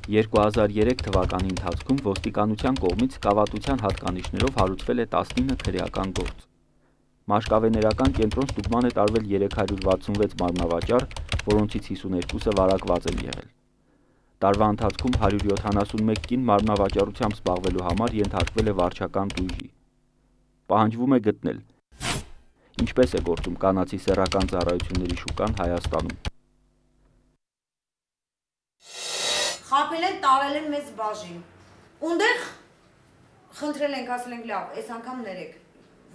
2003 թվականի ընթացքում ոստիկանության կողմից կավատության հատկանիշներով հարուցվել է 19 քրեական գործ։ Մաշկավեներական կենտրոն ստուգման է տարվել 366 մարմնավաճառ, որոնցից 52-ը վարակված են եղել։ Տարվա ընթացքում 171 կին մարմնավաճառությամբ զբաղվելու համար ենթարկվել է վարչական տույժի։ Պահանջվում է գտնել, ինչպես է գործում կանացի սեռական ծառայությունների շուկան Հայաստանում։ Խաբել են, տարել են մեզ բաժին։ Ունդեղ խնդրել ենք, ասել ենք լավ, այս անգամ ներեք։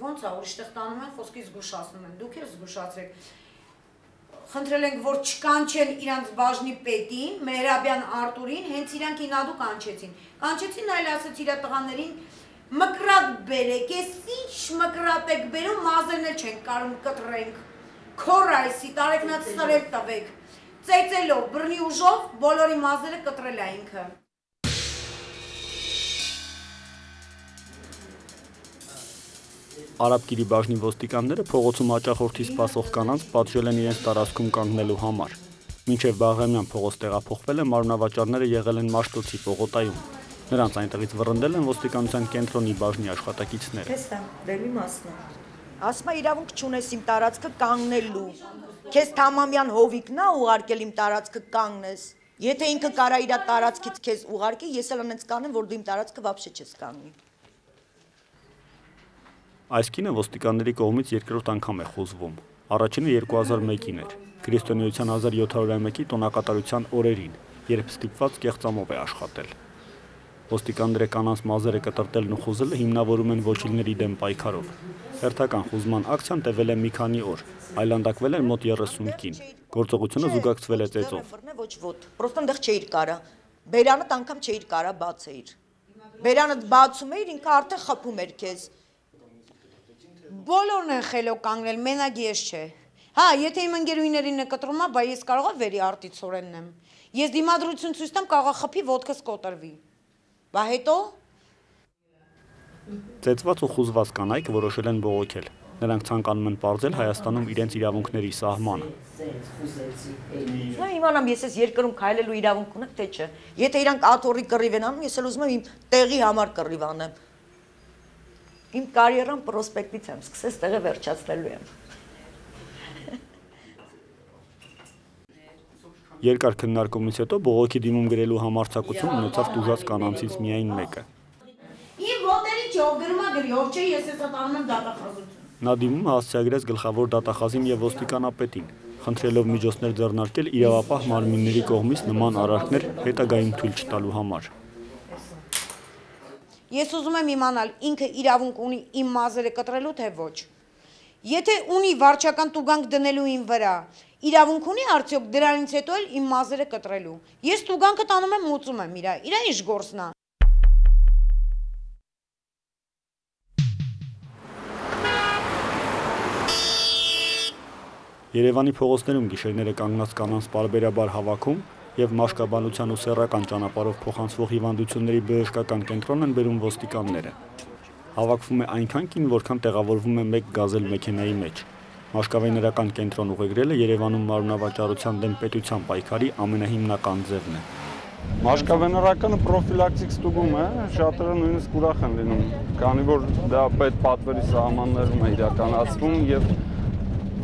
Ոնց է, ուրիշտեղ տանում են, խոսքի զգուշացնում են, դուք էլ զգուշացրեք։ Խնդրել ենք, որ չկանչեն իրանց բաժնի պետին, Մեհրաբյան Արտուրին, հենց իրանք ինադու կանչեցին։ Կանչեցին, այլ ասեց իրա տղաներին, մկրատ բերեք, ես ինչ մկրատ եք բերում, մազերն էլ չենք կարում կտրենք։ Քոր այսի, տարեկնած սրել տվեք։ Ծեծելով, բռնի ուժով, բոլորի մազերը կտրել է ինքը։ Արաբկիրի բաժնի ոստիկանները փողոցում հաճախորդի սպասող կանանց պատժել են իրենց տարածքում կանգնելու համար։ Մինչև Բաղրամյան փողոց տեղափոխվել են մարմնավաճառները եղել են Մաշտոցի պողոտայում։ Նրանց այնտեղից վռնդել են ոստիկանության կենտրոնի բաժնի աշխատակիցները։ Քեզ դեպի մասն է։ Ասում է իրավունք չունես իմ տարածքը կանգնելու։ Քեզ թամամյան հովիկն է ուղարկել իմ տարածքը կանգնես։ Եթե ինքը կարա իր տարածքից քեզ ուղարկի, ես էլ անենց կանեմ, որ դու իմ տարածքը վաբշե չես կանգնի։ Այս կինը ոստիկանների կողմից երկրորդ անգամ է խոզվում։ Առաջինը 2001-ին էր, Քրիստոնեության 1701-ի տոնակատարության օրերին, երբ ստիպված կեղծամով է աշխատել։ Ոստիկանները կանանց մազերը կտրտելն ու խոզելը հիմնավորում են ոչիլների դեմ պայքարով։ Հերթական խոզման ակցիան տևել է մի քանի օր, այլանդակվել են մոտ 30 կին։ Գործողությունը զուգակցվել է ծեծով։ Ոչ ոտ, պրոստը այնտեղ չէիր կարա։ Բերանդ անգամ չէիր կարա բացեիր։ Բերանդ բացում էիր, ինքը արդեն խփում էր քեզ։ Բոլորն են խելոք կանգնել, մենակ ես չէ։ Հա, եթե իմ ընկերուհիներին է կտրում, բա ես կարող եմ վերի արտից օրեննեմ։ Ես դիմադրություն ցույց տամ, կարող է խփի ոտքս կոտրվի։ Բա հետո Ծեծված ու խուզված կանայք որոշել են բողոքել։ Նրանք ցանկանում են պարզել Հայաստանում իրենց իրավունքների սահմանը։ Նա իմանամ ես ես երկրում քայլելու իրավունք ունեմ, թե չէ։ Եթե իրանք աթոռի կռիվ են անում, ես էլ ուզում եմ իմ տեղի համար կռիվ անեմ։ Իմ կարիերան պրոսպեկտից եմ սկսես, տեղը վերջացնելու եմ։ Երկար քննարկումից հետո բողոքի դիմում գրելու համարձակություն ունեցավ տուժած կանանցից միայն մեկը։ Իմ ոտերի չի, ով գրում է գրի, ով չէ, ես հեսա տանում եմ դատախազություն։ Նա դիմում հասցեագրեց գլխավոր դատախազին և ոստիկանապետին, խնդրելով միջոցներ ձեռնարկել իրավապահ մարմինների կողմից նման արարքներ հետագայում թույլ չտալու համար։ Ես ուզում եմ իմանալ, ինքը իրավունք ունի իմ մազերը կտրելու, թե ոչ։ Եթե ունի վարչական տուգանք դնելու իմ վրա, իրավունք ունի արդյոք դրանից հետո էլ իմ մազերը կտրելու։ Ես տուգանքը տանում եմ, մուծում եմ իրա ինչ գործն է։ Երևանի փողոցներում գիշերները կանգնած կանանց պարբերաբար հավաքում և մաշկաբանության ու սեռական ճանապարհով փոխանցվող հիվանդությունների բժշկական կենտրոն են բերում ոստիկանները։ Հավաքվում է այնքան կին, որքան տեղավորվում է մեկ գազել մեքենայի մեջ։ Մաշկավեներական կենտրոն ուղեգրելը Երևանում մարմնավաճառության դեմ պետության պայքարի ամենահիմնական ձևն է։ Մաշկավեներականը պրոֆիլակտիկ ստուգում է, շատերը նույնիսկ ուրախ են լինում, քանի որ դա պետպատվերի սահմաններում է իրականացվում եւ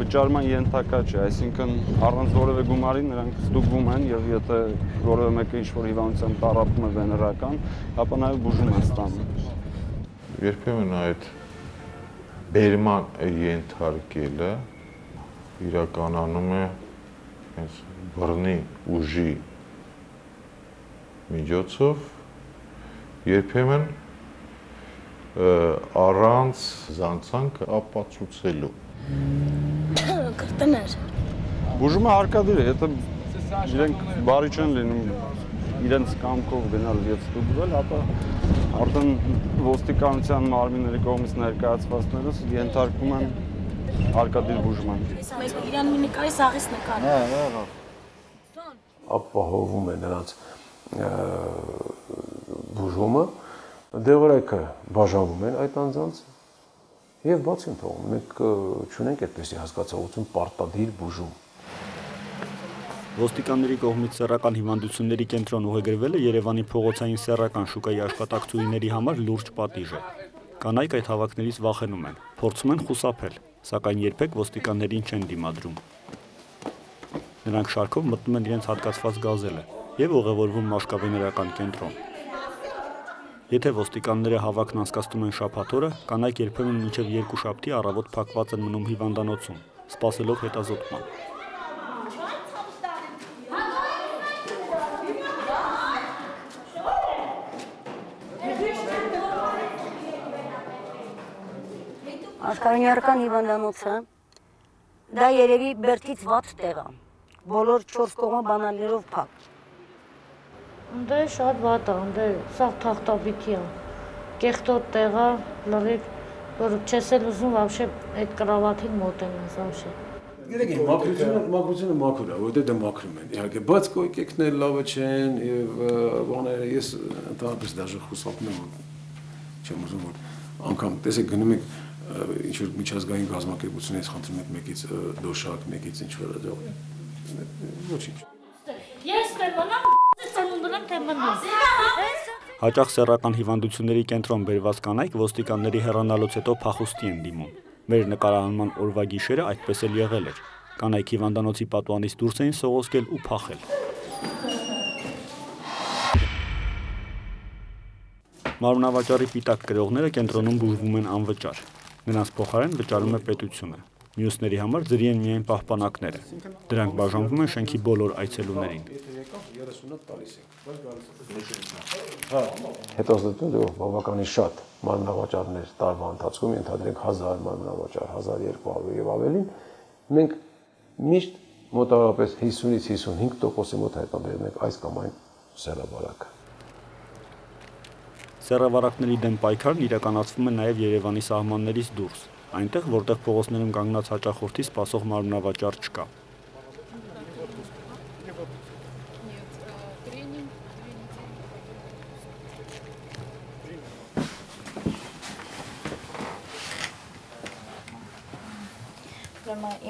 վճարման ենթակա չէ, այսինքն առանց որևէ գումարի նրանք ստուգվում են եւ եթե որևէ մեկը ինչ-որ հիվանդությամբ տառապում է վեներական, ապա նաեւ բուժում են ստանում։ Երբեմն այդ բերման ենթարկելը իրականանում է հենց բռնի ուժի միջոցով, երբեմն առանց զանցանք ապացուցելու։ Կրտներ։ Բուժումը հարկադիր է, եթե իրենք բարի չեն լինում իրենց կամքով գնալ եւ ստուգվել, ապա արդեն ոստիկանության մարմինների կողմից ներկայացվածներս ենթարկվում են հարկադիր բուժման։ Մեզ իրան մի նկարի սաղից նկարը։ Հա։ Ապահովում է նրանց բուժումը, դեղորայքը բաժանվում են այդ անձանց եւ բաց են թողում։ Մենք չունենք այդպեսի հասկացողություն պարտադիր բուժում։ Ոստիկանների կողմից սեռական հիվանդությունների կենտրոն ուղեգրվելը Երևանի փողոցային սեռական շուկայի աշխատակցուհիների համար լուրջ պատիժ է։ Կանայք այդ հավաքներից վախենում են, փորձում են խուսափել, սակայն երբեք ոստիկաններին չեն դիմադրում։ Նրանք շարքով մտնում են իրենց հատկացված գազելը եւ ուղևորվում մաշկավեներական կենտրոն։ Եթե ոստիկանները հավաքն անցկացնում են շաբաթ օրը, կանայք երբեմն մինչև 2 շաբթի առավոտ փակված են մնում հիվանդանոցում, սպասելով հետազոտման։ Աշխարհայական հիվանդանոցը դա երևի բերդից վատ տեղ է, բոլոր 4 կողմը բանալներով փակ։ Դե շատ վատ է, դե սա թախտաբիթի է, կեղտոտ տեղ է, լրիվ, որ չես էլ ուզում вообще այդ կրավաթին մոտենաս вообще։ Գիտեք, մաքրությունը մաքուր է, որտեղ դա մաքրում են, իհարկե, բայց կոյկեքներ լավը չեն եւ բաները ես ընդհանրապես դաժե խուսափում եմ, չեմ ուզում որ անգամ տեսեք գնում եք ինչ որ միջազգային գազམ་ակերպությունից խնդրում եք մեկից դոշակ, մեկից ինչ որ այդով։ Ոչինչ։ Ես մենամ ծնունդներն թե մնամ։ Հաճախ սեռական հիվանդությունների կենտրոն բերված կանայք ոստիկանների հեռանալուց հետո փախուստի են դիմում։ Մեր նկարահանման օրվա գիշերը այդպես էլ եղել էր։ Կանայք հիվանդանոցի պատուհանից դուրս էին սողոսկել ու փախել։ Մարմնավաճառի պիտակ կրողները կենտրոնում բուժվում են անվճար։ Նրանց փոխարեն վճարում է պետությունը։ Մյուսների համար ձրի են միայն պահպանակները։ Դրանք բաժանվում են շենքի բոլոր այցելուներին։ Հետազոտելով բավականին շատ մարմնավաճառներ տարվա ընթացքում, ենթադրենք 1000 մարմնավաճառ, 1200 եւ ավելին, մենք միշտ մոտավորապես 50-ից 55%-ի մոտ հայտնաբերում ենք այս կամ այն սեռավարակը։ Սեռավարակների դեմ պայքարն իրականացվում է նաև Երևանի սահմաններից դուրս, այնտեղ, որտեղ փողոցներում կանգնած հաճախորդի սպասող մարմնավաճառ չկա։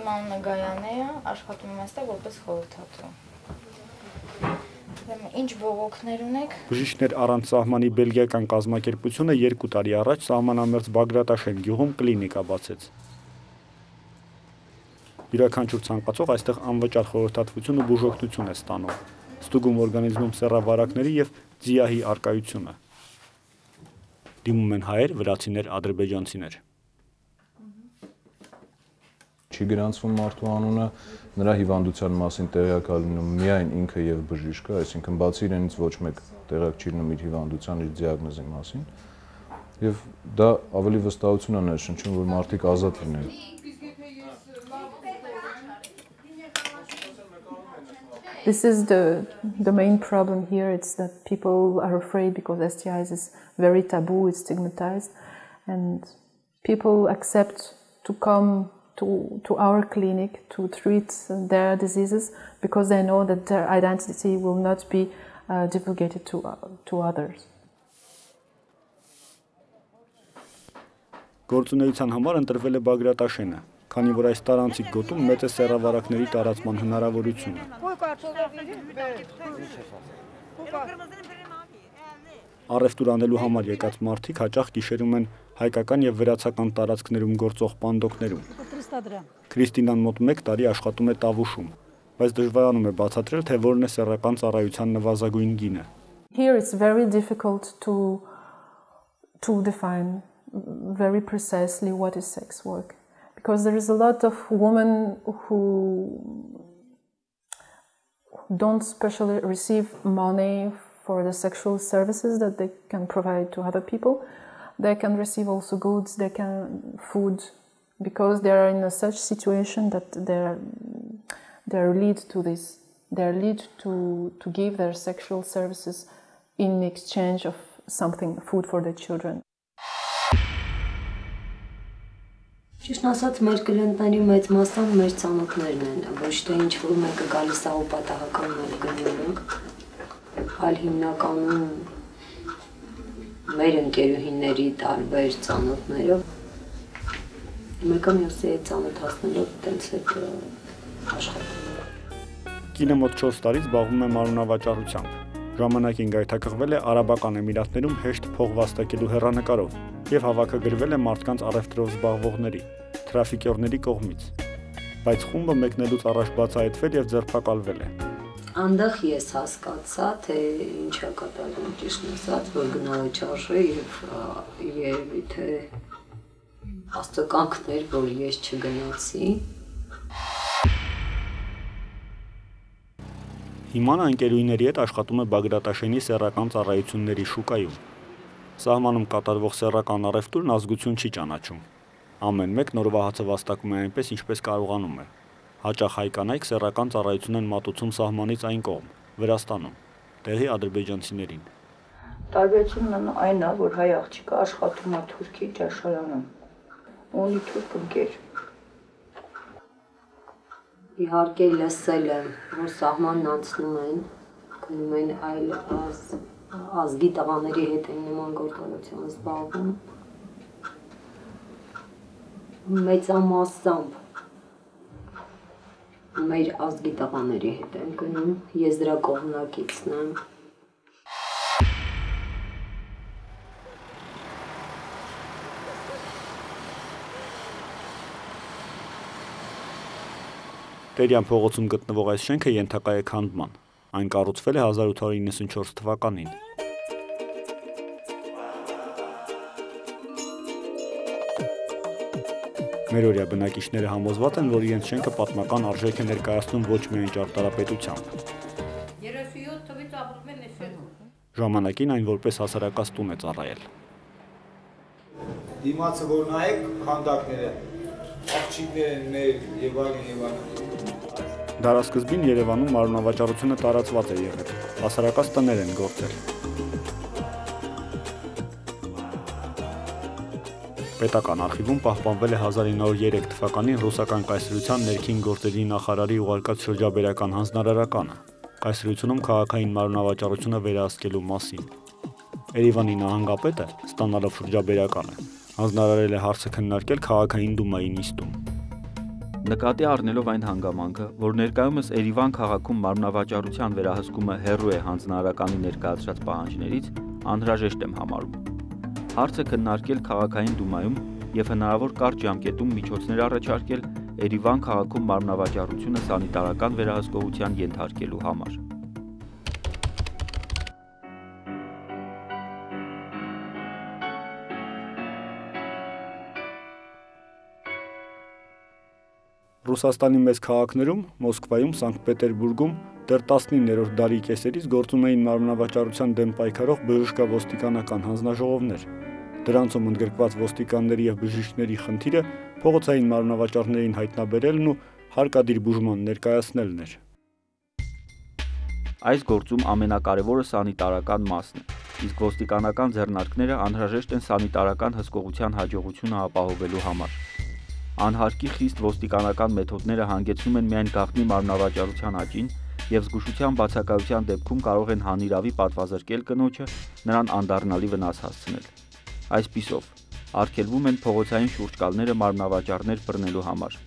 Իմ անունը Գայանե է, աշխատում եմ այստեղ որպես խորհրդատու։ Ինչ բողոքներ ունեք։ Բժիշկներ առանց սահմանի բելգիական կազմակերպությունը 2 տարի առաջ սահմանամերձ Բագրատաշեն գյուղում կլինիկա բացեց։ Յուրաքանչյուր ցանկացող այստեղ անվճար խորհրդատվություն ու բուժօգնություն է ստանում։ Ստուգում օրգանիզմում սեռավարակների եւ ձիահի առկայությունը։ Դիմում են հայեր, վրացիներ, ադրբեջանցիներ։ Չի գրանցվում մարդու անունը, նրա հիվանդության մասին տեղյակ է լինում միայն ինքը եւ բժիշկը, այսինքն բացի իրենից ոչ մեկ տեղյակ չի լինում իր հիվանդության, իր դիագնոզի մասին։ Եվ դա ավելի վստահություն է ներշնչում, որ մարդիկ ազատ լինեն։ This is the main problem here. It's that people are afraid because STIs is very taboo, it's stigmatized, and people accept to come to our clinic to treat their diseases because they know that their identity will not be divulgated to others. Գործունեության համար ընտրվել է Բագրատաշենը, քանի որ այս տարանցիկ գոտում մեծ է սեռավարակների տարածման հնարավորությունը։ Առևտուր անելու համար եկած մարդիկ հաճախ գիշերում են հայկական եւ վրացական տարածքներում գործող պանդոկներում։ Քրիստինան մոտ 1 տարի աշխատում է Տավուշում, բայց դժվարանում է բացատրել, թե որն է սեռական ծառայության նվազագույն գինը։ Here it's very difficult to define very precisely what is sex work because there is a lot of women who don't specially receive money for the sexual services that they can provide to other people. They can receive also goods, they can food, because they are in a such situation that they're lead to this. They're lead to give their sexual services in exchange of something, food for their children. Ճիշտ ասած, մեր կլիենտների մեծ մասը մեր ծանոթներն են, ոչ թե ինչ-որ մեկը գալիս է ու պատահական մեր գնում, այլ հիմնականում մեր ընկերուհիների տարբեր ծանոթներով, մեկը մյուսի հետ ծանոթացնելով տենց հետ աշխատում։ Կինը մոտ 4 տարի զբաղվում է մարմնավաճառությամբ։ Ժամանակին գայթակղվել է Արաբական Էմիրատներում հեշտ փող վաստակելու հեռանկարով եւ հավաքագրվել է մարդկանց առևտրով զբաղվողների, թրաֆիկյորների կողմից։ Բայց խումբը մեկնելուց առաջ բացահայտվել եւ ձերբակալվել է։ Անդեղ ես հասկացա, թե ինչա կատարվում ճիշտ ասած, որ գնալը չարժե եւ երևի թե աստուկանքներ, որ ես չգնացի։ Հիմա նա ընկերուհիների հետ աշխատում է Բագրատաշենի սեռական ծառայությունների շուկայում։ Սահմանում կատարվող սեռական առևտուրն ազգություն չի ճանաչում։ Ամեն մեկ նորվա հացը վաստակում է այնպես, ինչպես կարողանում է։ Հաճախ հայ կանայք սեռական ծառայություն են մատուցում սահմանից այն կողմ, Վրաստանում, տեղի ադրբեջանցիներին։ Տարբերությունն այն է, որ հայ աղջիկը աշխատում է Թուրքի ճաշարանում։ Ունի թուրք ընկեր։ Իհարկե լսել եմ, որ սահմանն անցնում են, գնում են այլ ազգի տղաների հետ են նման գործունեությամբ զբաղվում։ Մեծամասամբ մեր ազգի տղաների հետ են գնում, ես դրա կողմնակիցն եմ։ Տերյան փողոցում գտնվող այս շենքը ենթակա է քանդման։ Այն կառուցվել է 1894 թվականին։ Մերօրյա բնակիչները համոզված են, որ իրենց շենքը պատմական արժեք է ներկայացնում ոչ միայն ճարտարապետությամբ։ Ժամանակին այն որպես հասարակած տուն է ծառայել։ Դիմացը որ նայեք, քանդակները, աղջիկներ են մեր եւ այլն։ Դարասկզբին Երևանում մարմնավաճառությունը տարածված է եղել, հասարակած տներ են գործել։ Պետական արխիվում պահպանվել է 1903 թվականին ռուսական կայսրության ներքին գործերի նախարարի ուղարկած շրջաբերական հանձնարարականը, կայսրությունում քաղաքային մարմնավաճառությունը վերահսկելու մասին։ Երևանի նահանգապետը, ստանալով շրջաբերականը, հանձնարարել է հարցը քննարկել քաղաքային դումայի նիստում։ Նկատի առնելով այն հանգամանքը, որ ներկայումս Երևան քաղաքում մարմնավաճառության վերահսկումը հեռու է հանձնարարականի ներկայացրած պահանջներից, անհրաժեշտ եմ համարում։ Հարցը քննարկել քաղաքային դումայում եւ հնարավոր կարճ ժամկետում միջոցներ առաջարկել Երևան քաղաքում մարմնավաճառությունը սանիտարական վերահսկողության ենթարկելու համար։ Ռուսաստանի մեծ քաղաքներում, Մոսկվայում, Սանկտ Պետերբուրգում դեռ 19-րդ դարի կեսերից գործում էին մարմնավաճառության դեմ պայքարող բժշկա ոստիկանական հանձնաժողովներ։ Դրանցում ընդգրկված ոստիկանների եւ բժիշկների խնդիրը փողոցային մարմնավաճառներին հայտնաբերելն ու հարկադիր բուժման ներկայացնելն էր։ Այս գործում ամենակարևորը սանիտարական մասն է, իսկ ոստիկանական ձեռնարկները անհրաժեշտ են սանիտարական հսկողության հաջողությունը ապահովելու համար։ Անհարկի խիստ ոստիկանական մեթոդները հանգեցնում են միայն գաղտնի մարմնավաճառության աճին եւ զգուշության բացակայության դեպքում կարող են հանիրավի պատվազրկել կնոջը, նրան անդառնալի վնաս հասցնել։ Այսպիսով, արգելվում են փողոցային շուրջկալները մարմնավաճառներ բռնելու համար։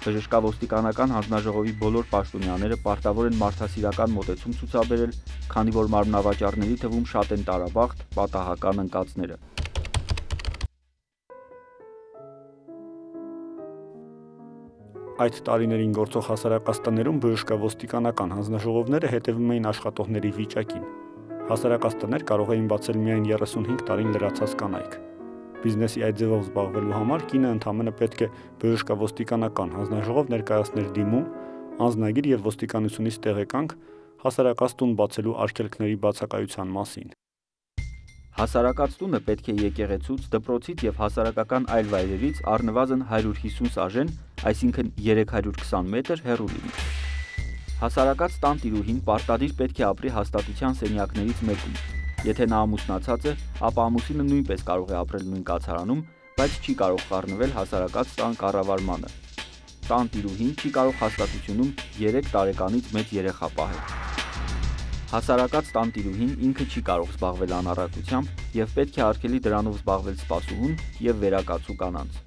Բժշկավոստիկանական հանձնաժողովի բոլոր պաշտոնյաները պարտավոր են մարդասիրական մոտեցում ցուցաբերել, քանի որ մարմնավաճառների թվում շատ են տարաբախտ, պատահական ընկածները։ Այդ տարիներին գործող հասարակած տներում բժշկավոստիկանական հանձնաժողովները հետևում էին աշխատողների վիճակին։ Հասարակած տներ կարող էին բացել միայն 35 տարին լրացած կանայք։ Բիզնեսի այդ ձևով զբաղվելու համար կինը ընդամենը պետք է բժշկավոստիկանական հանձնաժողով ներկայացներ դիմում, անձնագիր եւ ոստիկանությունից տեղեկանք հասարակած տուն բացելու արգելքների բացակայության մասին։ Հասարակած տունը պետք է եկեղեցուց, դպրոցից եւ հասարակական այլ վայրերից առնվազն 150 սաժեն, այսինքն 320 մետր հեռու լինի։ Հասարակած տան տիրուհին պարտադիր պետք է ապրի հաստատության սենյակներից մեկում։ Եթե նա ամուսնացած է, ապա ամուսինը նույնպես կարող է ապրել նույն կացարանում, բայց չի կարող խառնվել հասարակած տան կառավարմանը։ Տան տիրուհին չի կարող հաստատությունում 3 տարեկանից մեծ երեխա պահել։ Հասարակած տան տիրուհին ինքը չի կարող զբաղվել անառակությամբ եւ պետք է արգելի դրանով զբաղվել սպասուհուն եւ վերակացու կանանց։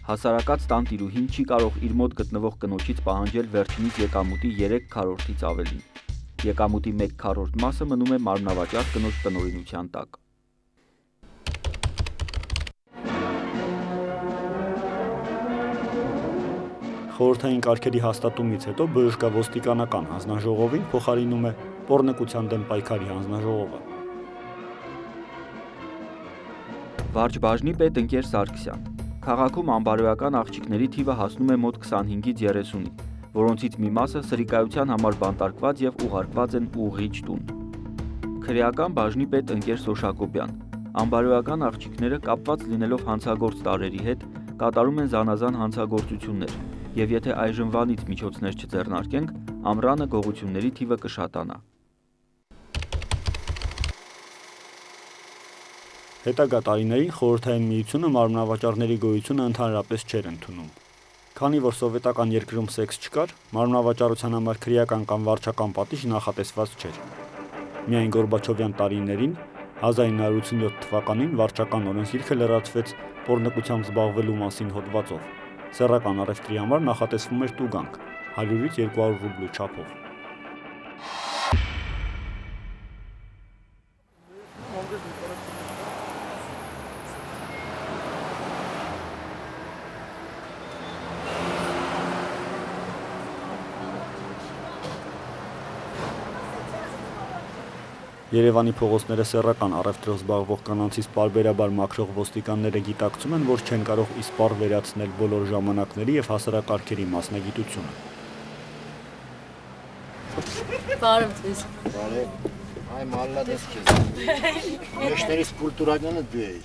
Հասարակած տանտիրուհին չի կարող իր մոտ գտնվող կնոջից պահանջել վերջինիս եկամուտի 3/4-ից ավելին։ Եկամուտի 1/4 մասը մնում է մարմնավաճառ կնոջ տնօրինության տակ։ Խորհրդային կարգերի հաստատումից հետո բժշկավոստիկանական հանձնաժողովին փոխարինում է պոռնկության դեմ պայքարի հանձնաժողովը։ Վարչբաժնի պետ Ընկեր Սարգսյան։ Քաղաքում անբարոյական աղջիկների թիվը հասնում է մոտ 25-ից 30-ի, որոնցից մի մասը սրիկայության համար բանտարկված եւ ուղարկված են ուղղիչ տուն։ Քրեական բաժնի պետ Ընկեր Սոշակոբյան։ Անբարոյական աղջիկները կապված լինելով հանցագործ տարրերի հետ կատարում են զանազան հանցագործություններ, եւ եթե այժմվանից միջոցներ չձեռնարկենք, ամռանը գողությունների թիվը կշատանա։ Հետագա տարիներին Խորհրդային Միությունը մարմնավաճառների գոյությունը ընդհանրապես չէր ընդունում։ Քանի որ սովետական երկրում սեքս չկար, մարմնավաճառության համար քրեական կամ վարչական պատիժ նախատեսված չէր։ Միայն Գորբաչովյան տարիներին 1987 թվականին վարչական օրենսգիրքը լրացվեց պոռնկությամբ զբաղվելու մասին հոդվածով։ Սեռական առևտրի համար նախատեսվում էր տուգանք 100-ից 200 ռուբլու չափով։ Երևանի փողոցները սեռական առևտրով զբաղվող կանանցից պարբերաբար մաքրող ոստիկանները գիտակցում են, որ չեն կարող իսպառ վերացնել բոլոր ժամանակների եւ հասարակարգերի մասնագիտությունը։ Բարև ձեզ։ Բարև։ Այ մալլադես քեզ։ Մեջներից կուլտուրայինը դու ես։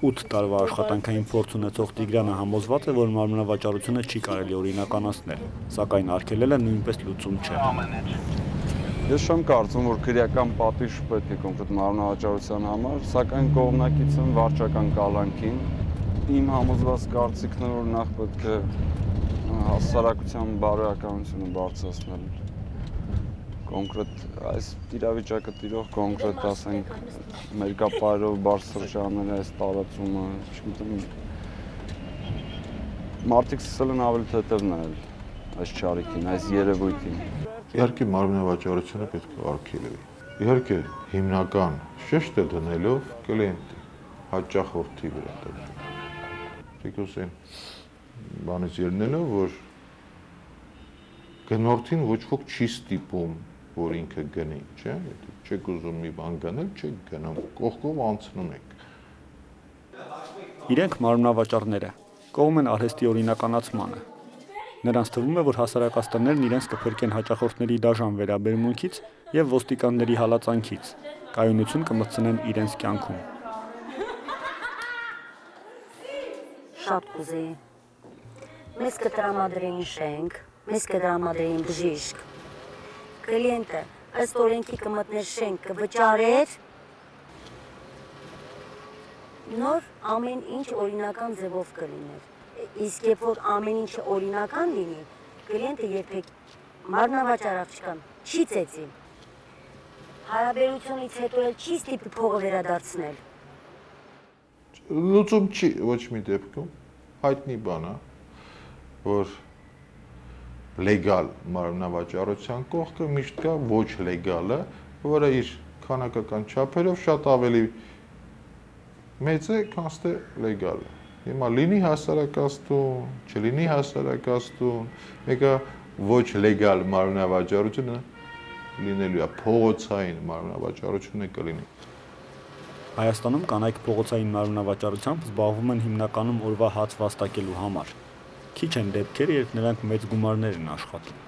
8 տարվա աշխատանքային փորձ ունեցող Տիգրանը համոզված է, որ մարմնավաճառությունը չի կարելի օրինականացնել, սակայն արգելելը նույնպես լուծում չէ։ Ես չեմ կարծում, որ քրեական պատիժ պետք է կոնկրետ մարմնավաճառության համար, սակայն կողմնակից եմ վարչական կալանքին։ Իմ համոզված կարծիքն է, որ նախ պետք է հասարակության բարոյականությունը բարձրացնել։ Կոնկրետ այս իրավիճակը տիրող կոնկրետ ասենք մերկապարով բարձր ժամանակ այս տարածումը, չգիտեմ, մարդիկ սկսել են ավելի թեթև նայել այս չարիքին, այս երևույթին։ Իհարկե մարմնավաճառությունը պետք է արգելվի։ Իհարկե հիմնական շեշտը դնելով կլիենտի հաճախորդի վրա դեպքում։ Թեկուզ այն բանից ելնելով, որ գնորդին ոչ ոք չի ստիպում, որ ինքը գնի, չէ՞, եթե չեք ուզում մի բան գնել, չեք գնում, կողքով անցնում եք։ Իրենք մարմնավաճառները կողմ են արհեստի օրինականացմանը։ Նրանց թվում է, որ հասարակաստաններն իրենց կփրկեն հաճախորդների դաժան վերաբերմունքից եւ ոստիկանների հալածանքից, կայունություն կմտցնեն իրենց կյանքում։ Շատ կուզեի։ Մեզ կտրամադրեին շենք, մեզ կտրամադրեին բժիշկ։ Կլիենտը ըստ օրենքի կմտներ շենք, կվճարեր, նոր ամեն ինչ օրինական ձևով կլիներ։ Իսկ երբ որ ամեն ինչը օրինական լինի, կլիենտը երբեք մարմնավաճառ աղջկան չի ծեծի։ Հարաբերությունից հետո էլ չի ստիպի փողը վերադարձնել։ Լուծում չի ոչ մի դեպքում, հայտնի բան է, որ լեգալ մարմնավաճառության կողքը միշտ կա ոչ լեգալը, որը իր քանակական չափերով շատ ավելի մեծ է, քան թե լեգալը։ Հիմա լինի հասարակաստուն, չլինի հասարակաստուն, մեկը ոչ լեգալ մարմնավաճառությունը լինելու է, փողոցային մարմնավաճառությունը կլինի։ Հայաստանում կանայք փողոցային մարմնավաճառությամբ զբաղվում են հիմնականում օրվա հաց վաստակելու համար։ Քիչ են դեպքերը, երբ նրանք մեծ գումարներ են աշխատում։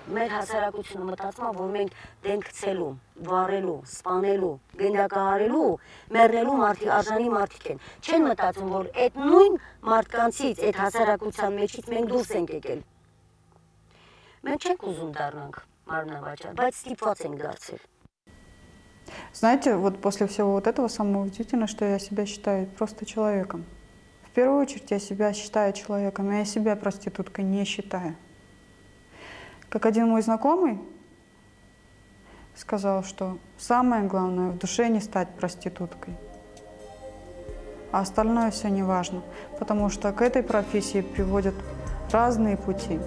Մեր հասարակությունը մտածում է, որ մենք դենք ցելու, վառելու, սպանելու, գնդակահարելու, մեռնելու մարդիկ, արժանի մարդիկ են։ Չեն մտածում, որ այդ նույն մարդկանցից, այդ հասարակության մեջից մենք դուրս ենք եկել։ Մենք չենք ուզում դառնանք մարմնավաճառ, բայց ստիպված ենք դարձել։ Знаете, вот после всего вот этого самое удивительное, что я себя считаю просто человеком. В первую очередь я себя считаю человеком, я себя проституткой не считаю. Как один мой знакомый сказал, что самое главное в душе не стать проституткой, а остальное все не важно, потому что к этой профессии приводят разные пути.